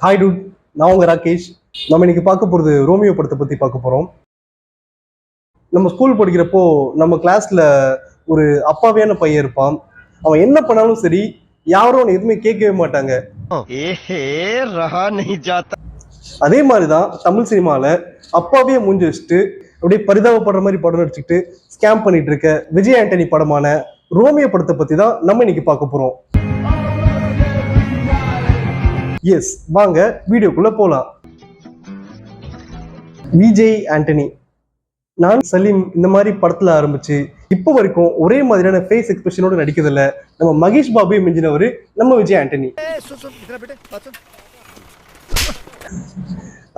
Hi dude, நான் உங்க ராகேஷ். நம்ம இன்னைக்கு பார்க்க போறது ரோமியோ படத்தை பத்தி பார்க்க போறோம். நம்ம ஸ்கூல் படிக்கிறப்போ நம்ம கிளாஸ்ல ஒரு அப்பாவியான பையன் இருப்பான். அவன் என்ன பண்ணாலும் சரி, யாரும் அவனை எதுவுமே கேட்கவே மாட்டாங்க. அதே மாதிரிதான் தமிழ் சினிமால அப்பாவியே மூஞ்சி வச்சுட்டு அப்படியே பரிதாபப்படுற மாதிரி படம் நடிச்சுக்கிட்டு ஸ்கேம் பண்ணிட்டு இருக்க விஜய் ஆண்டனி படமான ரோமியோ படத்தை பத்தி தான் நம்ம இன்னைக்கு பார்க்க போறோம். எஸ், வாங்க வீடியோக்குள்ள போலாம். விஜய் ஆண்டனி, நான் சலீம் இந்த மாதிரி படத்துல ஆரம்பிச்சு இப்போ வரைக்கும் ஒரே மாதிரியான ஃபேஸ் எக்ஸ்பிரஷனோட நடிக்கிறதுல நம்ம மகேஷ் பாபுவை மிஞ்சினவர் நம்ம விஜய் ஆண்டனி.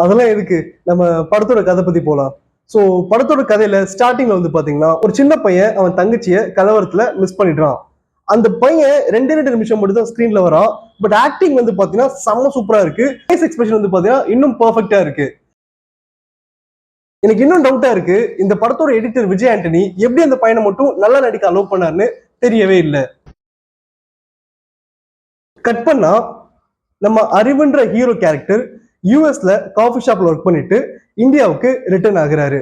அதெல்லாம் எதுக்கு, நம்ம படத்தோட கதை பத்தி போலாம். ஸோ படத்தோட கதையில ஸ்டார்டிங்ல வந்து பாத்தீங்கன்னா ஒரு சின்ன பையன் அவன் தங்கச்சிய கலவரத்துல மிஸ் பண்ணிடுறான். அந்த பையன் 2 நிமிஷம் மட்டும் தான் ஸ்கிரீன்ல வரான். பட் ஆக்டிங் வந்து பாத்தீங்கன்னா செம்ம சூப்பரா இருக்கு. ஃபேஸ் எக்ஸ்பிரஷன் வந்து பாத்தீங்கன்னா இன்னும் பெர்ஃபெக்ட்டா இருக்கு. எனக்கு இன்னும் டவுட்டா இருக்கு, இந்த படத்தோட எடிட்டர் விஜய் ஆண்டனி எப்படி அந்த பையனை மட்டும் நல்லா நடிக்க அலோவ் பண்ணாருன்னு தெரியவே இல்லை. கட் பண்ணா நம்ம அறிவுன்ற ஹீரோ கேரக்டர் யூஎஸ்ல காஃபி ஷாப்ல ஒர்க் பண்ணிட்டு இந்தியாவுக்கு ரிட்டர்ன் ஆகுறாரு.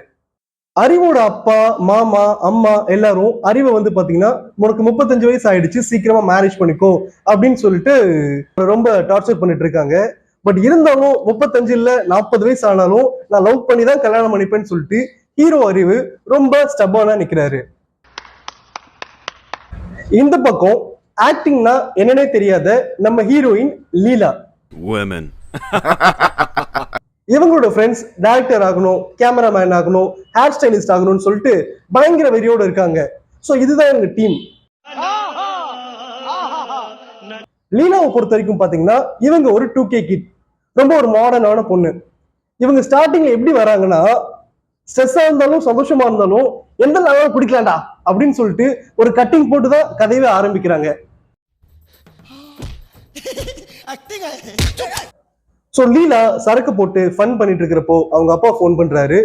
அறிவோட அப்பா, மாமா, அம்மா எல்லாரும் அறிவை வந்து பாத்தீங்கன்னா உனக்கு 35 வயசு ஆயிடுச்சு, சீக்கிரமா மேரேஜ் பண்ணிக்கோ அப்படின்னு சொல்லிட்டு ரொம்ப டார்ச்சர் பண்ணிட்டு இருக்காங்க. பட் இருந்தாலும் 35 இல்ல 40 வயசு ஆனாலும் நான் லவ் பண்ணி தான் கல்யாணம் பண்ணிப்பேன்னு சொல்லிட்டு ஹீரோ அறிவு ரொம்ப ஸ்டப்பானா நிக்கிறாரு. இந்த பக்கம் ஆக்டிங்னா என்னன்னே தெரியாத நம்ம ஹீரோயின் லீலா, இவங்களோட ஃப்ரெண்ட்ஸ் டைரக்டர் ஆகணும், கேமராமேன் ஆகணும், ஹேர் ஸ்டைலிஸ்ட் ஆகணும்னு சொல்லிட்டு பயங்கர வெறியோட இருக்காங்க. ஸோ இதுதான் எங்க டீம். லீலாவை பொறுத்த வரைக்கும் பாத்தீங்கன்னா இவங்க ஒரு 2K கிட், ரொம்ப ஒரு மாடர்னான பொண்ணு. இவங்க ஸ்டார்டிங்ல எப்படி வராங்கன்னா, ஸ்ட்ரெஸ்ஸா இருந்தாலும் சந்தோஷமா இருந்தாலும் எந்த நாளும் குடிக்கலாம்டா அப்படின்னு சொல்லிட்டு ஒரு கட்டிங் போட்டு தான் கதையவே ஆரம்பிக்கிறாங்க. ஸோ லீலா சரக்கு போட்டு ஃபன் பண்ணிட்டு இருக்கிறப்போ அவங்க அப்பா ஃபோன் பண்றாரு.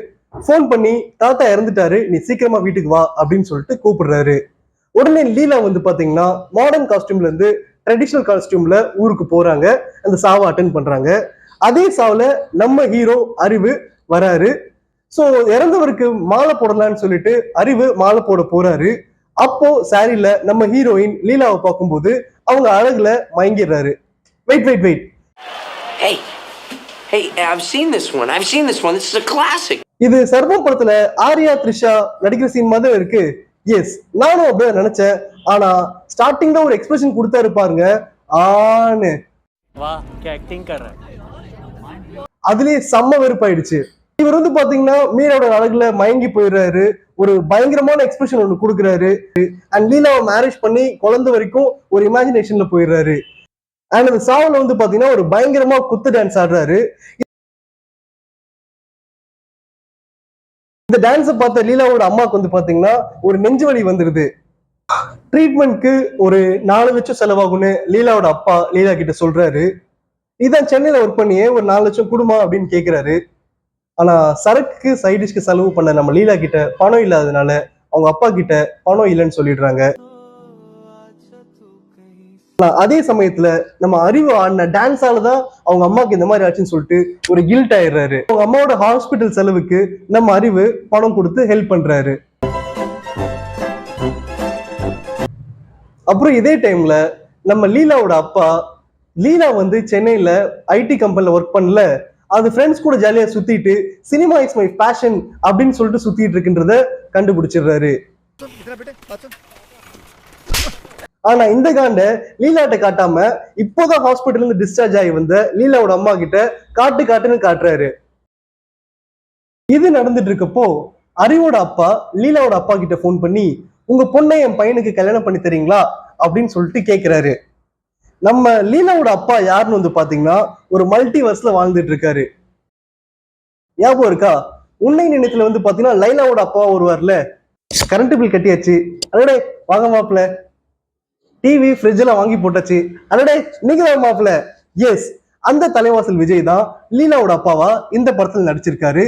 ஃபோன் பண்ணி தாத்தா இறந்துட்டாரு, நீ சீக்கிரமா வீட்டுக்கு வா அப்படின்னு சொல்லிட்டு கூப்பிடுறாரு. உடனே லீலா வந்து பாத்தீங்கன்னா மாடர்ன் காஸ்டியூம்ல இருந்து ட்ரெடிஷனல் காஸ்டியூம்ல ஊருக்கு போறாங்க, அந்த சாவை அட்டென்ட் பண்றாங்க. அதே சாவுல நம்ம ஹீரோ அறிவு வராரு. ஸோ இறந்தவருக்கு மாலை போடலான்னு சொல்லிட்டு அறிவு மாலை போட போறாரு. அப்போ சாரியில நம்ம ஹீரோயின் லீலாவை பார்க்கும்போது அவங்க அழகுல மயங்கிடுறாரு. Wait wait wait, Hey, I've seen this one. This is a classic. இது சர்வம் படத்துல ஆர்யா த்ரிஷா நடிக்கிற சீன் மாதிரி இருக்கு. எஸ், நானும் அப்படியே நினைச்சேன். ஆனா ஸ்டார்டிங்ல ஒரு எக்ஸ்பிரஷன் கொடுத்தாரு பாருங்க, ஆன்னு அதுலயே செம்ம வெறுப்பாயிடுச்சு. இவர் வந்து பாத்தீங்கன்னா மீனோட அழகுல மயங்கி போயிடுறாரு. ஒரு பயங்கரமான எக்ஸ்பிரஷன் ஒண்ணு கொடுக்குறாரு. அண்ட் லீலாவை மேரேஜ் பண்ணி குழந்தை வரைக்கும் ஒரு இமேஜினேஷன்ல போயிடுறாரு. அண்ட் அந்த சாவுல வந்து பாத்தீங்கன்னா ஒரு பயங்கரமா குத்து டான்ஸ் ஆடுறாரு. இந்த டான்ஸை பார்த்த லீலாவோட அம்மாவுக்கு வந்து பாத்தீங்கன்னா ஒரு நெஞ்சு வலி வந்துருது. ட்ரீட்மெண்ட்க்கு ஒரு 4 லட்சம் செலவாகும்னு லீலாவோட அப்பா லீலா கிட்ட சொல்றாரு. இதான் சென்னையில ஒர்க் பண்ணியே ஒரு 4 லட்சம் கொடுமா அப்படின்னு கேக்குறாரு. ஆனா சரக்கு சைடிஷ்க்கு செலவு பண்ண நம்ம லீலா கிட்ட பணம் இல்லாததுனால அவங்க அப்பா கிட்ட பணம் இல்லைன்னு சொல்லிடுறாங்க. அதே சமயத்துல நம்ம அறிவு ஆடின டான்ஸாலதான் அவங்க அம்மாவுக்கு இந்த மாதிரி ஆச்சுன்னு சொல்லிட்டு ஒரு கில்ட் ஆயிடுறாரு. அவங்க அம்மாவோட ஹாஸ்பிட்டல் செலவுக்கு நம்ம அறிவு பணம் கொடுத்து ஹெல்ப் பண்றாரு. அப்புறம் இதே டைம்ல நம்ம லீலாவோட அப்பா, லீலா வந்து சென்னையில ஐடி கம்பெனில ஒர்க் பண்ணல, அது ஃப்ரெண்ட்ஸ் கூட ஜாலியா சுத்திட்டு சினிமா இஸ் மை பேஷன் அப்படின்னு சொல்லிட்டு சுத்திட்டு இருக்குன்றத கண்டுபிடிச்சிடுறாரு. ஆனா இந்த காண்ட லீலாட்ட காட்டாம இப்போதான் ஹாஸ்பிட்டல் இருந்து டிஸ்சார்ஜ் ஆகி வந்த லீலாவோட அம்மா கிட்ட காட்டுன்னு காட்டுறாரு. இது நடந்துட்டு இருக்கப்போ அறிவோட அப்பா லீலாவோட அப்பா கிட்ட போன் பண்ணி, உங்க பொண்ணை என் பையனுக்கு கல்யாணம் பண்ணி தரீங்களா அப்படின்னு சொல்லிட்டு கேட்கிறாரு. நம்ம லீலாவோட அப்பா யாருன்னு வந்து பாத்தீங்கன்னா ஒரு மல்டிவர்ஸ்ல வாழ்ந்துட்டு இருக்காரு. ஞாபகம் இருக்கா? உன்னை நினைத்துல வந்து பாத்தீங்கன்னா லைலாவோட அப்பா வருவார்ல, கரண்ட் பில் கட்டியாச்சு, அதோட வாங்க மாப்பிள்ள, டிவி ஃப்ரிட்ஜ் எல்லாம் வாங்கி போட்டாச்சு, அதோட நீங்க தான் மாப்பிள்ள. எஸ், அந்த தலைவாசல் விஜய் தான் லீலாவோட அப்பாவா இந்த படத்துல நடிச்சிருக்காரு.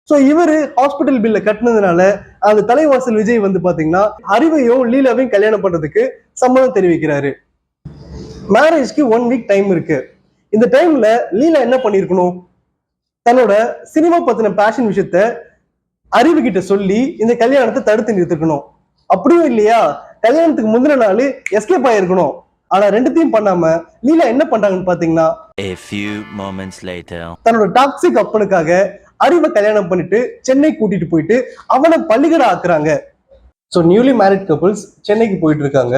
சோ இவரு ஹாஸ்பிட்டல் பில்ல கட்டினதுனால அந்த தலைவாசல் விஜய் வந்து பாத்தீங்கன்னா அறிவையும் லீலாவையும் கல்யாணம் பண்றதுக்கு சம்மதம் தெரிவிக்கிறாரு. மேரேஜ்க்கு 1 வீக் டைம் இருக்கு. இந்த டைம்ல லீலா என்ன பண்ணிருக்கணும்? தன்னோட சினிமா பத்தின பேஷன் விஷயத்த அறிவு கிட்ட சொல்லி இந்த கல்யாணத்தை தடுத்து நிறுத்திக்கணும். அப்படியும் இல்லையா, கல்யாணத்துக்கு முந்தின நாள் எஸ்கேப் ஆயிருக்கணும். ஆனா ரெண்டுத்தையும் பண்ணாம லீலா என்ன பண்றாங்கன்னு பாத்தீங்கன்னா, A few moments later. தன்னோட டாக்ஸிக் அப்பனுக்காக அறிவை கல்யாணம் பண்ணிட்டு சென்னை கூட்டிட்டு போயிட்டு அவனை பள்ளிகடை ஆக்குறாங்க. ஸோ நியூலி மேரிட் கப்புள்ஸ் சென்னைக்கு போயிட்டு இருக்காங்க.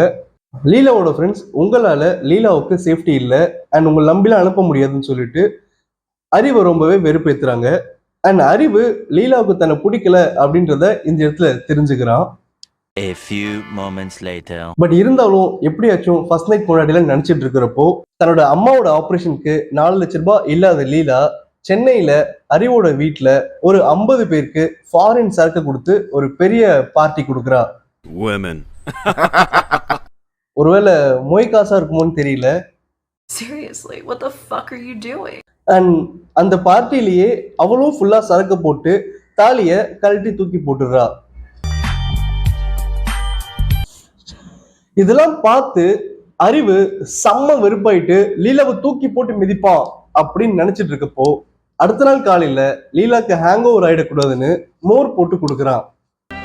லீலாவோட ஃப்ரெண்ட்ஸ் உங்களால லீலாவுக்கு சேஃப்டி இல்லை அண்ட் உங்களை நம்பிலாம் அனுப்ப முடியாதுன்னு சொல்லிட்டு அறிவை ரொம்பவே வெறுப்பேத்துறாங்க. அண்ட் அறிவு லீலாவுக்கு தன்னை பிடிக்கல அப்படின்றத இந்த இடத்துல தெரிஞ்சுக்கிறான். A few moments later. But இருந்தாலும் எப்படியாச்சும் ஃபர்ஸ்ட் நைட் முன்னாடிலாம் நினைச்சிட்டு இருக்கிறப்போ தன்னோட அம்மாவோட ஆபரேஷனுக்கு 4 லட்சம் ரூபாய் இல்லாத லீலா சென்னையில அறிவோட வீட்டுல ஒரு 50 பேருக்கு ஃபாரின் சரக்கு கொடுத்து ஒரு பெரிய பார்ட்டி கொடுக்குறா. Women. ஒருவேளை மொய் காசா இருக்குமோன்னு தெரியல. Seriously, what the fuck are you doing? And அந்த பார்ட்டிலேயே அவளும் ஃபுல்லா சரக்கு போட்டு தாலிய கழட்டி தூக்கி போட்டுடுறா. இதெல்லாம் பார்த்து அறிவு செம்ம வெறுப்பாயிட்டு லீலாவை தூக்கி போட்டு மிதிப்பான் அப்படின்னு நினைச்சிட்டு இருக்கப்போ அடுத்த நாள் காலையில லீலாக்கு ஹேங் ஓவர் ஆயிடக்கூடாதுன்னு மோர் போட்டு கொடுக்குறான்.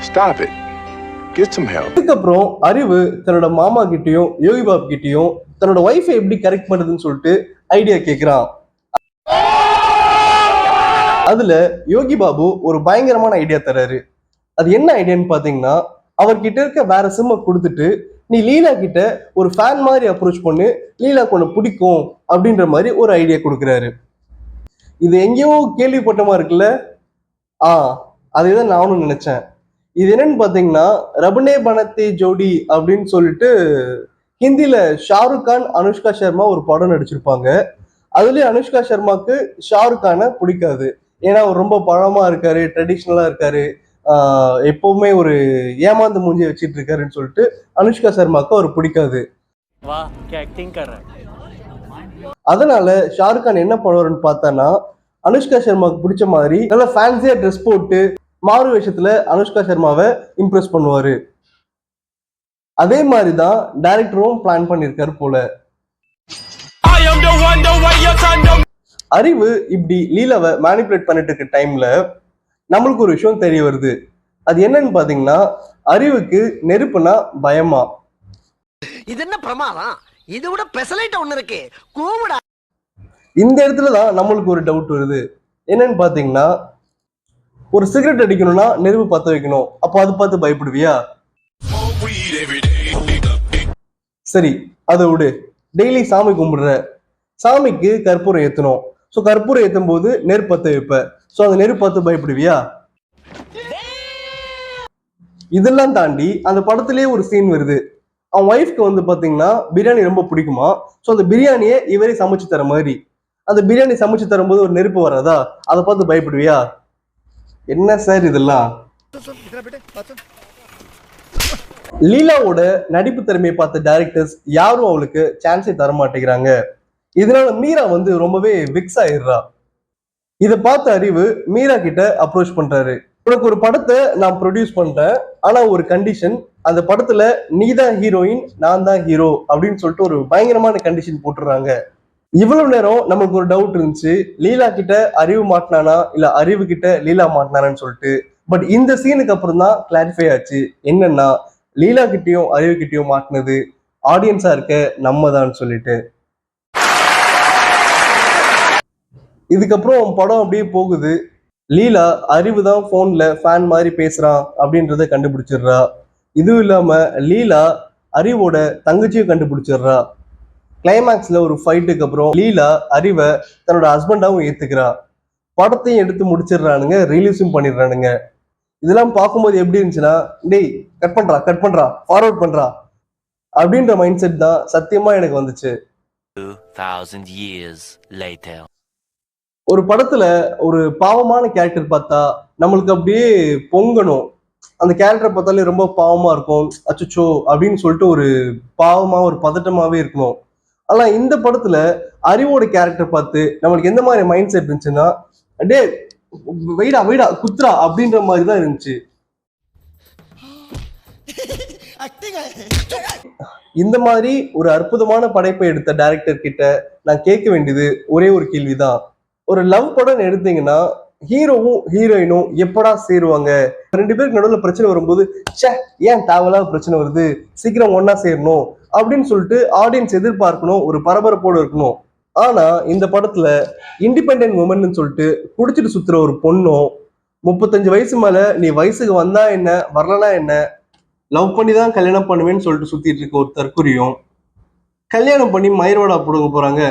Stop it. Get some help. அதுக்கப்புறம் அறிவு தன்னோட மாமா கிட்டயும் யோகி பாபு கிட்டயும் தன்னோட ஒய்ஃபை எப்படி கரெக்ட் பண்ணுறதுன்னு சொல்லிட்டு ஐடியா கேட்கிறான். அதுல யோகி பாபு ஒரு பயங்கரமான ஐடியா தராரு. அது என்ன ஐடியான்னு பாத்தீங்கன்னா, அவர்கிட்ட இருக்க வேற சிம்மை கொடுத்துட்டு நீ லீலா கிட்ட ஒரு ஃபேன் மாதிரி அப்ரோச் பண்ணு, லீலாக்கு ஒன்று பிடிக்கும் அப்படின்ற மாதிரி ஒரு ஐடியா கொடுக்குறாரு. இது எங்கேயோ கேள்விப்பட்ட மாதிரி இருக்குல்ல? அதேதான் நானும் நினைச்சேன். இது என்னன்னு பாத்தீங்கன்னா, ரபனே பனத்தே ஜோடி அப்படின்னு சொல்லிட்டு ஹிந்தில ஷாருக் கான் அனுஷ்கா சர்மா ஒரு படம் நடிச்சிருப்பாங்க. அதுலயும் அனுஷ்கா சர்மாக்கு ஷாருக் கானை பிடிக்காது. ஏன்னா அவர் ரொம்ப பழமா இருக்காரு, ட்ரெடிஷ்னலா இருக்காரு, எப்பவுமே ஒரு ஏமாந்து மூஞ்சி வச்சிட்டு இருக்காருன்னு சொல்லிட்டு அனுஷ்கா சர்மாக்கு அவர் பிடிக்காது. அதனால ஷாருக் கான் என்ன பண்ணுவாருன்னு பார்த்தானா, அனுஷ்கா சர்மாவுக்கு பிடிச்ச மாதிரி நல்லா ஃபேன்சியா ட்ரெஸ் போட்டு மாறு வேஷத்துல அனுஷ்கா சர்மாவை இம்ப்ரெஸ் பண்ணுவாரு. அதே மாதிரிதான் டைரக்டரும் பிளான் பண்ணிருக்காரு போல. அறிவு இப்படி லீலாவை மேனிபுலேட் பண்ணிட்டு இருக்க டைம்ல நம்மளுக்கு ஒரு விஷயம் தெரிய வருது. அது என்னன்னு பாத்தீங்கன்னா, அறிவுக்கு நெருப்புனா பயமா. இது என்ன பிரமாதம்? இது விட பெசலைட் ஒண்ணு இருக்கு, கூவுடா. இந்த இடத்துலதான் நம்மளுக்கு ஒரு டவுட் வருது. என்னன்னு பாத்தீங்கன்னா, ஒரு சிகரெட் அடிக்கணும்னா நெருப்பு பத்த வைக்கணும், அப்போ அது பார்த்து பயப்படுவியா? சரி, அதை விடு. டெய்லி சாமி கும்பிடுற, சாமிக்கு கற்பூரம் ஏத்தணும். ஸோ கற்பூரம் ஏற்றும் போது நெருப்பு பத்த வைப்ப. ஸோ அந்த நெருப்பு பார்த்து பயப்படுவியா? இதெல்லாம் தாண்டி அந்த படத்திலேயே ஒரு சீன் வருது. அவன் ஒய்ஃப்க்கு வந்து பாத்தீங்கன்னா பிரியாணி ரொம்ப பிடிக்குமா. ஸோ அந்த பிரியாணியை இவரே சமைச்சு தர மாதிரி. அந்த பிரியாணி சமைச்சு தரும்போது ஒரு நெருப்பு வராதா, அதை பார்த்து பயப்படுவியா? என்ன சார் இதெல்லாம்? லீலாவோட நடிப்பு திறமையை பார்த்த டைரக்டர்ஸ் யாரும் அவளுக்கு சான்ஸே தர மாட்டேங்கிறாங்க. இதனால மீரா வந்து ரொம்பவே விக்ஸ் ஆயிடுறா. இதை பார்த்த அறிவு மீரா கிட்ட அப்ரோச் பண்றாரு. உனக்கு ஒரு படத்தை நான் ப்ரொடியூஸ் பண்றேன், ஆனா ஒரு கண்டிஷன், அந்த படத்துல நீ தான் ஹீரோயின், நான் தான் ஹீரோ அப்படின்னு சொல்லிட்டு ஒரு பயங்கரமான கண்டிஷன் போட்டுறாங்க. இவ்வளவு நேரம் நமக்கு ஒரு டவுட் இருந்துச்சு, லீலா கிட்ட அறிவு மாட்டினானா இல்ல அறிவு கிட்ட லீலா மாட்டினானு சொல்லிட்டு. பட் இந்த சீனுக்கு அப்புறம் தான் கிளாரிஃபை ஆச்சு. என்னன்னா, லீலா கிட்டயும் அறிவு கிட்டயும் மாட்டினது ஆடியன்ஸா இருக்க நம்ம தான் சொல்லிட்டு. இதுக்கப்புறம் படம் அப்படியே போகுது. லீலா அறிவு தான் போன்ல ஃபேன் மாதிரி பேசுறான் அப்படின்றத கண்டுபிடிச்சிடுறா. இதுவும் இல்லாம லீலா அறிவோட தங்கச்சியும் கண்டுபிடிச்சிடுறா. கிளைமேக்ஸ்ல ஒரு ஃபைட்டுக்கு அப்புறம் லீலா அறிவை தன்னோட ஹஸ்பண்டாவும் ஏத்துக்கிறா. படத்தையும் எடுத்து முடிச்சிடுறானுங்க, ரிலீஸும் பண்ணிடுறானுங்க. இதெல்லாம் பார்க்கும்போது எப்படி இருந்துச்சுன்னா, டேய் கட் பண்றா ஃபார்வர்ட் பண்றா அப்படின்ற மைண்ட் செட் தான் சத்தியமா எனக்கு வந்துச்சு. 2000 years later. ஒரு படத்துல ஒரு பாவமான கேரக்டர் பார்த்தா நம்மளுக்கு அப்படியே பொங்கணும். அந்த கேரக்டரை பார்த்தாலே ரொம்ப பாவமா இருக்கும், அச்சுச்சோ அப்படின்னு சொல்லிட்டு ஒரு பாவமா ஒரு பதட்டமாவே இருக்கணும். ஆனா இந்த படத்துல அறிவோட கேரக்டர் பார்த்து நம்மளுக்கு எந்த மாதிரி மைண்ட் செட் இருந்துச்சுன்னா, டே வைடா குத்ரா அப்படின்ற மாதிரி தான் இருந்துச்சு. இந்த மாதிரி ஒரு அற்புதமான படைப்பை எடுத்த டைரக்டர் கிட்ட நான் கேட்க வேண்டியது ஒரே ஒரு கேள்விதான். ஒரு லவ் படம் எடுத்தீங்கன்னா ஹீரோவும் ஹீரோயினும் எப்படா சேருவாங்க, 2 பேருக்கு நடுவுல பிரச்சனை வரும்போது ச்சே ஏன் தேவையில்லாத பிரச்சனை வருது, சீக்கிரம் ஒன்னா சேரணும் அப்படின்னு சொல்லிட்டு ஆடியன்ஸ் எதிர்பார்க்கணும், ஒரு பரபரப்போடு இருக்கணும். ஆனா இந்த படத்துல இண்டிபெண்டன்ட் உமன் சொல்லிட்டு குடிச்சிட்டு சுத்துற ஒரு பொண்ணும் 35 வயசு மேல நீ வயசுக்கு வந்தா என்ன வரலனா என்ன, லவ் பண்ணி தான் கல்யாணம் பண்ணுவேன்னு சொல்லிட்டு சுத்திட்டு இருக்க ஒரு தற்குறியும் கல்யாணம் பண்ணி மயிரோட போடுங்க போறாங்க.